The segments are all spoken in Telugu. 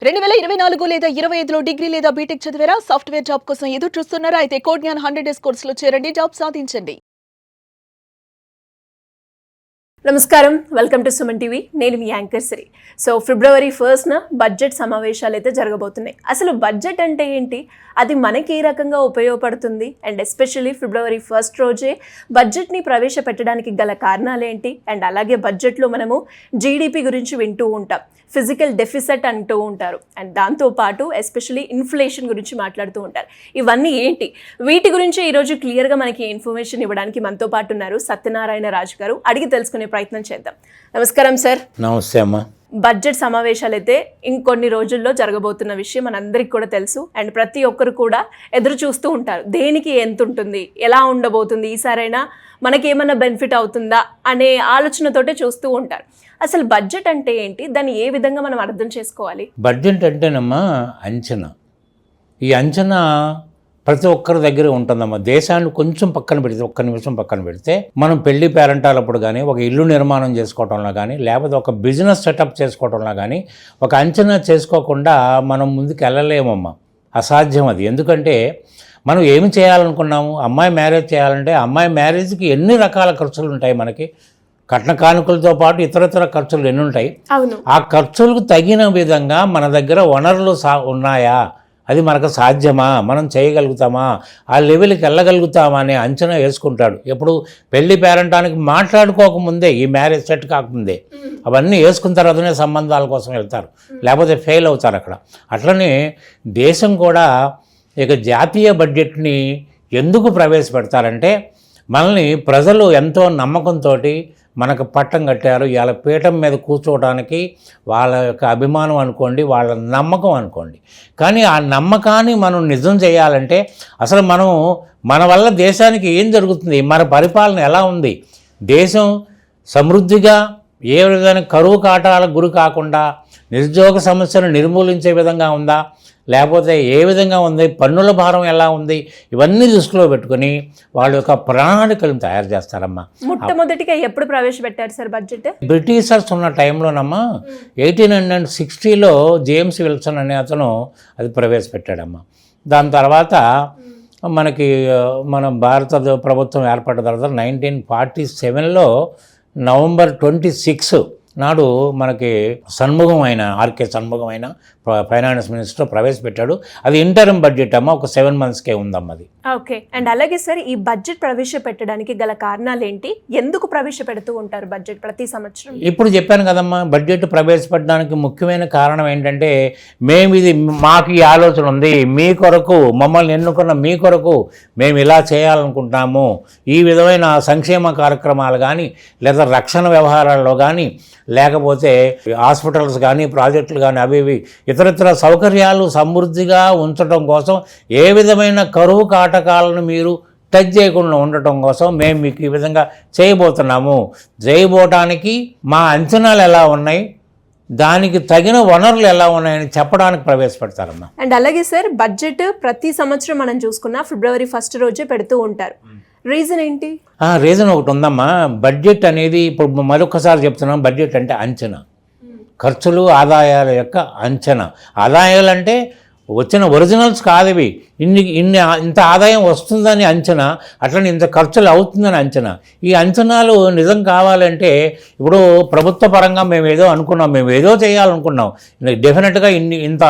2024 లేదా 25లో డిగ్రీ లేదా బీటెక్ చదివారా? సాఫ్ట్‌వేర్ జాబ్ కోసం ఎదురు చూస్తున్నారా? అయితే కోడ్ జ్ఞాన్ 100 డేస్ కోర్సులో చేరండి, జాబ్ సాధించండి. నమస్కారం, వెల్కమ్ టు సుమన్ టీవీ. నేను మీ anchor Shri. So February 1న budget సమావేశాలు అయితే జరగబోతున్నాయి. అసలు బడ్జెట్ అంటే ఏంటి, అది మనకి ఏ రకంగా ఉపయోగపడుతుంది, అండ్ ఎస్పెషల్లీ ఫిబ్రవరి 1 రోజే బడ్జెట్ని ప్రవేశపెట్టడానికి గల కారణాలు ఏంటి, అండ్ అలాగే బడ్జెట్లో మనము జీడిపి గురించి వింటూ ఉంటాం, ఫిజికల్ డెఫిసిట్ అంటూ ఉంటారు, అండ్ దాంతోపాటు ఎస్పెషల్లీ ఇన్ఫ్లేషన్ గురించి మాట్లాడుతూ ఉంటారు. ఇవన్నీ ఏంటి, వీటి గురించి ఈరోజు క్లియర్గా మనకి ఇన్ఫర్మేషన్ ఇవ్వడానికి మనతో పాటు ఉన్నారు సత్యనారాయణ రాజు గారు. అడిగి తెలుసుకునే ప్రయత్నం చేద్దాం. నమస్కారం సార్. నమస్తే అమ్మా. బడ్జెట్ సమావేశాలు అయితే ఇంకొన్ని రోజుల్లో జరగబోతున్న విషయం మనందరికీ కూడా తెలుసు, అండ్ ప్రతి ఒక్కరు కూడా ఎదురు చూస్తూ ఉంటారు దేనికి ఎంత ఉంటుంది, ఎలా ఉండబోతుంది, ఈసారైనా మనకేమన్నా బెనిఫిట్ అవుతుందా అనే ఆలోచనతోటే చూస్తూ ఉంటారు. అసలు బడ్జెట్ అంటే ఏంటి, దాన్ని ఏ విధంగా మనం అర్థం చేసుకోవాలి? బడ్జెట్ అంటేనమ్మా అంచనా. ఈ అంచనా ప్రతి ఒక్కరి దగ్గర ఉంటుందమ్మా. దేశాన్ని కొంచెం పక్కన పెడితే, ఒక్క నిమిషం పక్కన పెడితే, మనం పెళ్లి పేరెంటాలప్పుడు కానీ, ఒక ఇల్లు నిర్మాణం చేసుకోవడంలో కానీ, లేకపోతే ఒక బిజినెస్ సెటప్ చేసుకోవడంలో కానీ ఒక అంచనా చేసుకోకుండా మనం ముందుకు వెళ్ళలేమమ్మా. అసాధ్యం అది. ఎందుకంటే మనం ఏమి చేయాలనుకున్నాము, అమ్మాయి మ్యారేజ్ చేయాలంటే అమ్మాయి మ్యారేజ్కి ఎన్ని రకాల ఖర్చులు ఉంటాయి, మనకి కట్న కానుకలతో పాటు ఇతరతర ఖర్చులు ఎన్ని ఉంటాయి. ఆ ఖర్చులకు తగిన విధంగా మన దగ్గర వనరులు ఉన్నాయా, అది మనకు సాధ్యమా, మనం చేయగలుగుతామా, ఆ లెవెల్కి వెళ్ళగలుగుతామా అనే అంచనా వేసుకుంటాడు. ఎప్పుడు పెళ్లి పేరంటానికి మాట్లాడుకోకముందే, ఈ మ్యారేజ్ సెట్ కాకముందే అవన్నీ వేసుకున్న తర్వాతనే సంబంధాల కోసం వెళ్తారు, లేకపోతే ఫెయిల్ అవుతారు అక్కడ. అట్లనే దేశం కూడా ఇక జాతీయ బడ్జెట్ని ఎందుకు ప్రవేశపెడతారంటే, మనల్ని ప్రజలు ఎంతో నమ్మకంతో మనకు పట్టం కట్టారు, ఇవాళ పీఠం మీద కూర్చోవడానికి వాళ్ళ యొక్క అభిమానం అనుకోండి, వాళ్ళ నమ్మకం అనుకోండి. కానీ ఆ నమ్మకాన్ని మనం నిజం చేయాలంటే అసలు మన వల్ల దేశానికి ఏం జరుగుతుంది, మన పరిపాలన ఎలా ఉంది, దేశం సమృద్ధిగా ఏ విధంగా కరువు కాటాలకు గురి కాకుండా నిరుద్యోగ సమస్యను నిర్మూలించే విధంగా ఉందా, లేకపోతే ఏ విధంగా ఉంది, పన్నుల భారం ఎలా ఉంది, ఇవన్నీ దృష్టిలో పెట్టుకుని వాళ్ళ యొక్క ప్రణాళికలను తయారు చేస్తారమ్మా. మొట్టమొదటిగా ఎప్పుడు ప్రవేశపెట్టారు సార్ బడ్జెట్? బ్రిటిషర్స్ ఉన్న టైంలోనమ్మా 1860లో జేమ్స్ విల్సన్ అనే అతను అది ప్రవేశపెట్టాడమ్మా. దాని తర్వాత మన భారత ప్రభుత్వం ఏర్పడిన తర్వాత 1947లో నవంబర్ 26 నాడు మనకి ఆర్కే షణ్ముగం అయిన ఫైనాన్స్ మినిస్టర్ ప్రవేశపెట్టాడు. అది ఇంటర్మ్ బడ్జెట్ అమ్మ, ఒక 7 monthsకే ఉందమ్మా అది. ఓకే. అండ్ అలాగే సార్, ఈ బడ్జెట్ ప్రవేశపెట్టడానికి గల కారణాలు ఏంటి, ఎందుకు ప్రవేశపెడుతూ ఉంటారు బడ్జెట్ ప్రతి సంవత్సరం? ఇప్పుడు చెప్పాను కదమ్మా, బడ్జెట్ ప్రవేశపెట్టడానికి ముఖ్యమైన కారణం ఏంటంటే, మాకు ఈ ఆలోచన ఉంది, మీ కొరకు, మమ్మల్ని ఎన్నుకున్న మీ కొరకు మేము ఇలా చేయాలనుకుంటున్నాము, ఈ విధమైన సంక్షేమ కార్యక్రమాలు కానీ, లేదా రక్షణ వ్యవహారాల్లో కానీ, లేకపోతే హాస్పిటల్స్ కానీ, ప్రాజెక్టులు కానీ, అవి ఇతరత్ర సౌకర్యాలు సమృద్ధిగా ఉంచడం కోసం, ఏ విధమైన కరువు కాటకాలను మీరు టచ్ చేయకుండా ఉండటం కోసం మేము మీకు ఈ విధంగా చేయబోవటానికి మా అంచనాలు ఎలా ఉన్నాయి, దానికి తగిన వనరులు ఎలా ఉన్నాయని చెప్పడానికి ప్రవేశపెడతారమ్మా. అండ్ అలాగే సార్, బడ్జెట్ ప్రతి సంవత్సరం మనం చూసుకున్నా ఫిబ్రవరి 1 రోజే పెడుతూ ఉంటారు. రీజన్ ఏంటి? రీజన్ ఒకటి ఉందమ్మా. బడ్జెట్ అనేది, ఇప్పుడు మరొకసారి చెప్తున్నాం, బడ్జెట్ అంటే అంచనా, ఖర్చులు ఆదాయాల యొక్క అంచనా. ఆదాయాలు అంటే వచ్చిన ఒరిజినల్స్ కాదు ఇవి, ఇంత ఆదాయం వస్తుందని అంచనా, అట్లనే ఇంత ఖర్చులు అవుతుందని అంచనా. ఈ అంచనాలు నిజం కావాలంటే, ఇప్పుడు ప్రభుత్వ పరంగా మేము ఏదో అనుకున్నాం, మేము ఏదో చేయాలనుకున్నాం, డెఫినెట్గా ఇంత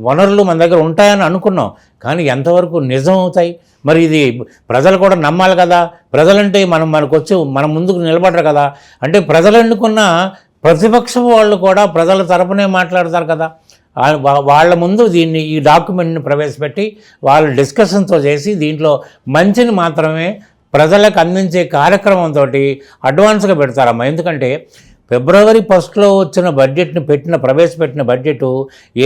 వనరులు మన దగ్గర ఉంటాయని అనుకున్నాం, కానీ ఎంతవరకు నిజం అవుతాయి? మరి ఇది ప్రజలు కూడా నమ్మాలి కదా. ప్రజలంటే మన ముందుకు నిలబడరు కదా. అంటే ప్రజలు ఎన్నుకున్న ప్రతిపక్షం వాళ్ళు కూడా ప్రజల తరపునే మాట్లాడతారు కదా. వాళ్ళ ముందు ఈ డాక్యుమెంట్ని ప్రవేశపెట్టి వాళ్ళు డిస్కషన్తో చేసి దీంట్లో మంచిని మాత్రమే ప్రజలకు అందించే కార్యక్రమంతో అడ్వాన్స్గా పెడతారమ్మా. ఎందుకంటే ఫిబ్రవరి 1లో వచ్చిన బడ్జెట్ని ప్రవేశపెట్టిన బడ్జెట్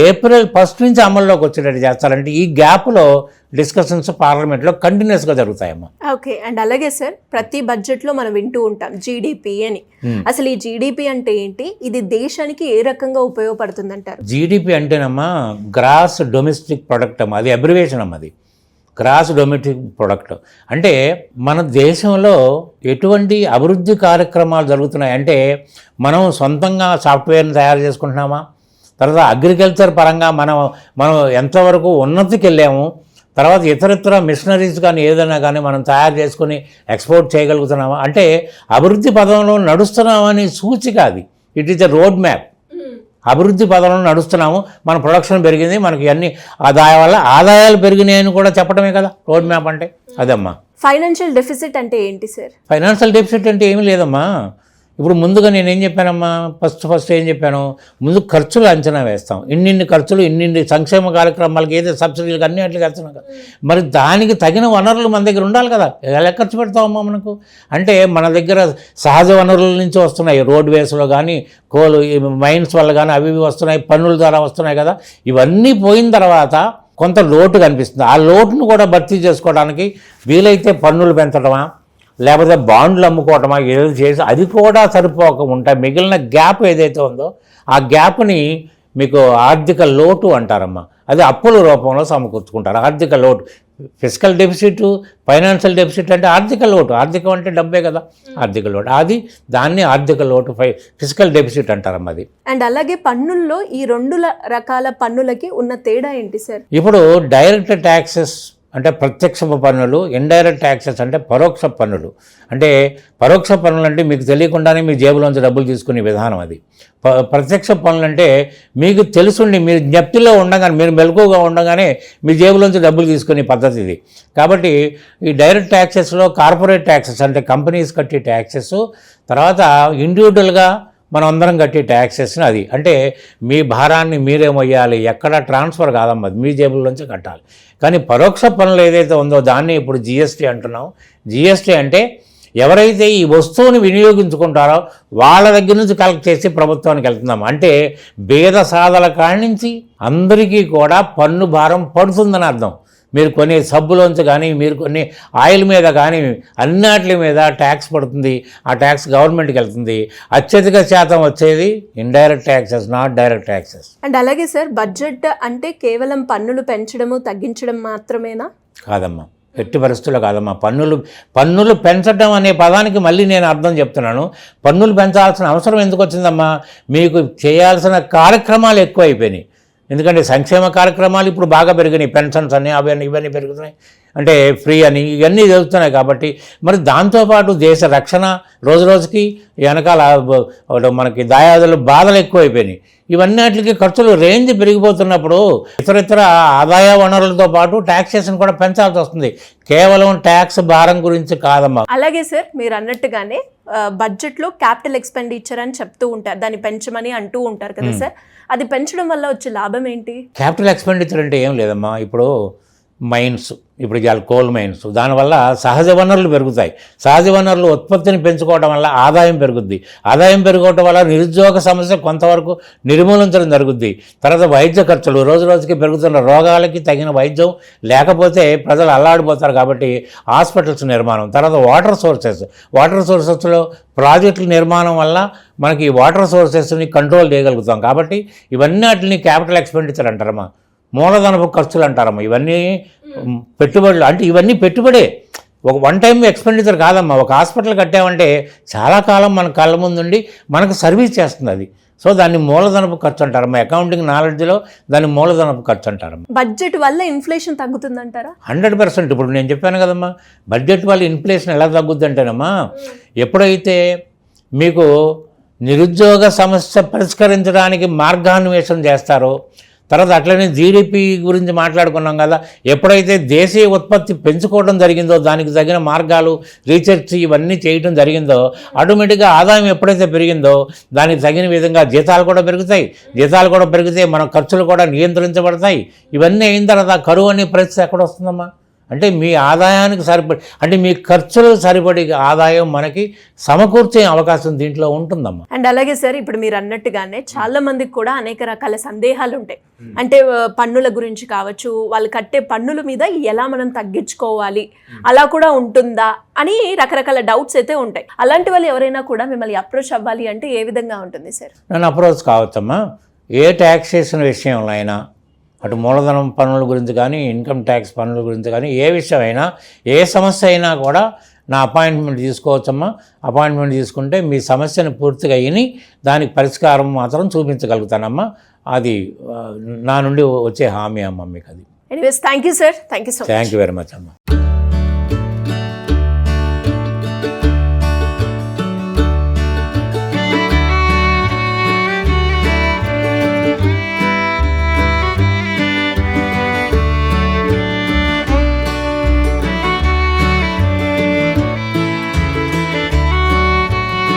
ఏప్రిల్ 1 నుంచి అమల్లోకి వచ్చేటట్టు చేస్తారంటే ఈ గ్యాప్లో డిస్కషన్స్ పార్లమెంట్లో కంటిన్యూస్గా జరుగుతాయమ్మా. ఓకే. అండ్ అలాగే సార్, ప్రతి బడ్జెట్లో మనం వింటూ ఉంటాం జీడిపి అని. అసలు ఈ జీడిపి అంటే ఏంటి, ఇది దేశానికి ఏ రకంగా ఉపయోగపడుతుంది అంటారు? జీడిపి అంటేనమ్మా గ్రాస్ డొమెస్టిక్ ప్రొడక్ట్ అమ్మా, అది అబ్రివేషన్ అమ్మా. అది గ్రాస్ డొమెస్టిక్ ప్రొడక్ట్ అంటే మన దేశంలో ఎటువంటి అభివృద్ధి కార్యక్రమాలు జరుగుతున్నాయి అంటే, మనం సొంతంగా సాఫ్ట్వేర్ని తయారు చేసుకుంటున్నామా, తర్వాత అగ్రికల్చర్ పరంగా మనం ఎంతవరకు ఉన్నతికి వెళ్ళాము, తర్వాత ఇతరత్ర మిషనరీస్ కానీ ఏదైనా కానీ మనం తయారు చేసుకుని ఎక్స్పోర్ట్ చేయగలుగుతున్నామా అంటే అభివృద్ధి పదంలో నడుస్తున్నామని సూచిక అది. It is a road map. అభివృద్ధి పదంలో నడుస్తున్నాము, మన ప్రొడక్షన్ పెరిగింది, మనకి అన్ని ఆదాయాలు పెరిగినాయని కూడా చెప్పడమే కదా రోడ్ మ్యాప్ అంటే. అదమ్మా ఫైనాన్షియల్ డెఫిసిట్ అంటే ఏంటి సార్? ఫైనాన్షియల్ డెఫిసిట్ అంటే ఏమీ లేదమ్మా. ఇప్పుడు ముందుగా నేనేం చెప్పానమ్మా, ఫస్ట్ ఏం చెప్పాను, ముందు ఖర్చులు అంచనా వేస్తాం. ఇన్నిన్ని ఖర్చులు, ఇన్నిన్ని సంక్షేమ కార్యక్రమాలకి ఏదైతే సబ్సిడీలకు అన్ని అట్లా వేస్తున్నాం కదా, మరి దానికి తగిన వనరులు మన దగ్గర ఉండాలి కదా. ఎలా ఖర్చు పెడతామమ్మా మనకు అంటే మన దగ్గర సహజ వనరుల నుంచి వస్తున్నాయి, రోడ్ వేస్లో కానీ మైన్స్ వల్ల కానీ అవి వస్తున్నాయి, పన్నుల ద్వారా వస్తున్నాయి కదా. ఇవన్నీ పోయిన తర్వాత కొంత లోటు కనిపిస్తుంది. ఆ లోటును కూడా భర్తీ చేసుకోవడానికి వీలైతే పన్నులు పెంచడమా, లేకపోతే బాండ్లు అమ్ముకోవటమా, ఏదో చేసి అది కూడా సరిపోక ఉంటాయి. మిగిలిన గ్యాప్ ఏదైతే ఉందో ఆ గ్యాప్ని మీకు ఆర్థిక లోటు అంటారమ్మా. అది అప్పుల రూపంలో సమకూర్చుకుంటారు. ఆర్థిక లోటు, ఫిజికల్ డెఫిసిట్, ఫైనాన్షియల్ డెఫిసిట్ అంటే ఆర్థిక లోటు. ఆర్థికం అంటే డబ్బే కదా, ఆర్థిక లోటు. దాన్ని ఆర్థిక లోటు, ఫిజికల్ డెఫిసిట్ అంటారమ్మా అది. అండ్ అలాగే పన్నుల్లో ఈ రెండు రకాల పన్నులకి ఉన్న తేడా ఏంటి సార్? ఇప్పుడు డైరెక్ట్ ట్యాక్సెస్ అంటే ప్రత్యక్ష పన్నులు, ఇండైరెక్ట్ ట్యాక్సెస్ అంటే పరోక్ష పన్నులు. అంటే పరోక్ష పన్నులు అంటే మీకు తెలియకుండానే మీ జేబులోంచి డబ్బులు తీసుకునే విధానం అది. ప్రత్యక్ష పన్నులు అంటే మీకు తెలుసుండి మీరు జ్ఞప్తిలో ఉండగానే, మీరు మెలకుగా ఉండగానే మీ జేబులోంచి డబ్బులు తీసుకునే పద్ధతి ఇది. కాబట్టి ఈ డైరెక్ట్ ట్యాక్సెస్లో కార్పొరేట్ ట్యాక్సెస్ అంటే కంపెనీస్ కట్టే ట్యాక్సెస్, తర్వాత ఇండివిజువల్గా మనం అందరం కట్టే ట్యాక్సెస్ని అది. అంటే మీ భారాన్ని మీరే మొయ్యాలి, ఎక్కడ ట్రాన్స్ఫర్ కాదమ్మా, మీ జేబుల్లోంచి కట్టాలి. కానీ పరోక్ష పన్నులు ఏదైతే ఉందో దాన్ని ఇప్పుడు జిఎస్టీ అంటున్నాం. జిఎస్టీ అంటే ఎవరైతే ఈ వస్తువుని వినియోగించుకుంటారో వాళ్ళ దగ్గర నుంచి కలెక్ట్ చేసి ప్రభుత్వానికి వెళ్తున్నాం. అంటే భేద సాధల కాడి నుంచి అందరికీ కూడా పన్ను భారం పడుతుందని అర్థం. మీరు కొన్ని సబ్బులోంచి కానీ, మీరు కొన్ని ఆయిల్ మీద కానీ అన్నిటి మీద ట్యాక్స్ పడుతుంది. ఆ ట్యాక్స్ గవర్నమెంట్కి వెళ్తుంది. అత్యధిక శాతం వచ్చేది indirect taxes, not direct taxes. And అలాగే సార్, బడ్జెట్ అంటే కేవలం పన్నులు పెంచడము తగ్గించడం మాత్రమేనా? కాదమ్మా, ఎట్టి పరిస్థితుల్లో కాదమ్మా. పన్నులు పెంచడం అనే పదానికి మళ్ళీ నేను అర్థం చెప్తున్నాను. పన్నులు పెంచాల్సిన అవసరం ఎందుకు వచ్చిందమ్మా? మీకు చేయాల్సిన కార్యక్రమాలు ఎక్కువ అయిపోయినాయి. ఎందుకంటే సంక్షేమ కార్యక్రమాలు ఇప్పుడు బాగా పెరిగినాయి, పెన్షన్స్ అని ఇవన్నీ పెరుగుతున్నాయి, అంటే ఫ్రీ అని ఇవన్నీ జరుగుతున్నాయి. కాబట్టి మరి దాంతోపాటు దేశ రక్షణ రోజు రోజుకి వెనకాల మనకి దాయాదులు బాధలు ఎక్కువైపోయినాయి. ఇవన్నిటికి ఖర్చులు రేంజ్ పెరిగిపోతున్నప్పుడు ఇతర ఆదాయ వనరులతో పాటు ట్యాక్సేషన్ కూడా పెంచాల్సి వస్తుంది. కేవలం ట్యాక్స్ భారం గురించి కాదమ్మా. అలాగే సార్, మీరు అన్నట్టుగానే బడ్జెట్లో క్యాపిటల్ ఎక్స్పెండిచర్ అని చెప్తూ ఉంటారు, దాన్ని పెంచమని అంటూ ఉంటారు కదా సార్. అది పెంచడం వల్ల వచ్చే లాభం ఏంటి? క్యాపిటల్ ఎక్స్పెండిచర్ అంటే ఏం లేదమ్మా. ఇప్పుడు మైన్స్, ఇప్పుడు ఇవాళ కోల్ మైన్స్, దానివల్ల సహజ వనరులు పెరుగుతాయి. సహజ వనరులు ఉత్పత్తిని పెంచుకోవడం వల్ల ఆదాయం పెరుగుద్ది. ఆదాయం పెరగడం వల్ల నిరుద్యోగ సమస్య కొంతవరకు నిర్మూలించడం జరుగుద్ది. తర్వాత వైద్య ఖర్చులు, రోజు రోజుకి పెరుగుతున్న రోగాలకి తగిన వైద్యం లేకపోతే ప్రజలు అల్లాడిపోతారు. కాబట్టి హాస్పిటల్స్ నిర్మాణం, తర్వాత వాటర్ సోర్సెస్లో ప్రాజెక్టుల నిర్మాణం వల్ల మనకి వాటర్ సోర్సెస్ని కంట్రోల్ చేయగలుగుతాం. కాబట్టి ఇవన్నీ క్యాపిటల్ ఎక్స్పెండిచర్ అంటారమ్మా, మూలధనపు ఖర్చులు అంటారమ్మా. ఇవన్నీ పెట్టుబడులు అంటే ఇవన్నీ పెట్టుబడే, ఒక వన్ టైం ఎక్స్పెండిచర్ కాదమ్మా. ఒక హాస్పిటల్ కట్టామంటే చాలా కాలం మన కళ్ళ ముందుండి మనకు సర్వీస్ చేస్తుంది అది. సో దాన్ని మూలధనపు ఖర్చు అంటారమ్మా. అకౌంటింగ్ నాలెడ్జ్లో దాన్ని మూలధనపు ఖర్చు అంటారమ్మా. బడ్జెట్ వల్ల ఇన్ఫ్లేషన్ తగ్గుతుందంటారా? 100%. ఇప్పుడు నేను చెప్పాను కదమ్మా, బడ్జెట్ వల్ల ఇన్ఫ్లేషన్ ఎలా తగ్గుద్ది అంటేనమ్మా, ఎప్పుడైతే మీకు నిరుద్యోగ సమస్య పరిష్కరించడానికి మార్గాన్వేషణ చేస్తారో, తర్వాత అట్లనే జీడిపి గురించి మాట్లాడుకున్నాం కదా, ఎప్పుడైతే దేశీయ ఉత్పత్తి పెంచుకోవడం జరిగిందో, దానికి తగిన మార్గాలు రీసెర్చ్ ఇవన్నీ చేయడం జరిగిందో, ఆటోమేటిక్గా ఆదాయం ఎప్పుడైతే పెరిగిందో దానికి తగిన విధంగా జీతాలు కూడా పెరిగితే మన ఖర్చులు కూడా నియంత్రించబడతాయి. ఇవన్నీ అయిన తర్వాత కరువు అనే పరిస్థితి ఎక్కడ వస్తుందమ్మా? అంటే మీ ఆదాయానికి సరిపడి, అంటే మీ ఖర్చులకు సరిపడి ఆదాయం మనకి సమకూర్చే అవకాశం దీంట్లో ఉంటుందమ్మా. అండ్ అలాగే సార్, ఇప్పుడు మీరు అన్నట్టుగానే చాలా మందికి కూడా అనేక రకాల సందేహాలు ఉంటాయి. అంటే పన్నుల గురించి కావచ్చు, వాళ్ళు కట్టే పన్నుల మీద ఎలా మనం తగ్గించుకోవాలి, అలా కూడా ఉంటుందా అని రకరకాల డౌట్స్ అయితే ఉంటాయి. అలాంటి వాళ్ళు ఎవరైనా కూడా మిమ్మల్ని అప్రోచ్ అవ్వాలి అంటే ఏ విధంగా ఉంటుంది సార్? నన్ను అప్రోచ్ కావచ్చమ్మా. ఏ ట్యాక్సేషన్ విషయంలో అయినా, అటు మూలధనం పన్నుల గురించి కానీ, ఇన్కమ్ ట్యాక్స్ పన్నుల గురించి కానీ, ఏ విషయమైనా, ఏ సమస్య అయినా కూడా నా అపాయింట్మెంట్ తీసుకోవచ్చమ్మా. అపాయింట్మెంట్ తీసుకుంటే మీ సమస్యను పూర్తిగా విని దానికి పరిష్కారం మాత్రం చూపించగలుగుతానమ్మా. అది నా నుండి వచ్చే హామీ అమ్మ మీకు అది. Anyways thank you sir, thank you so much. Thank you very much అమ్మ.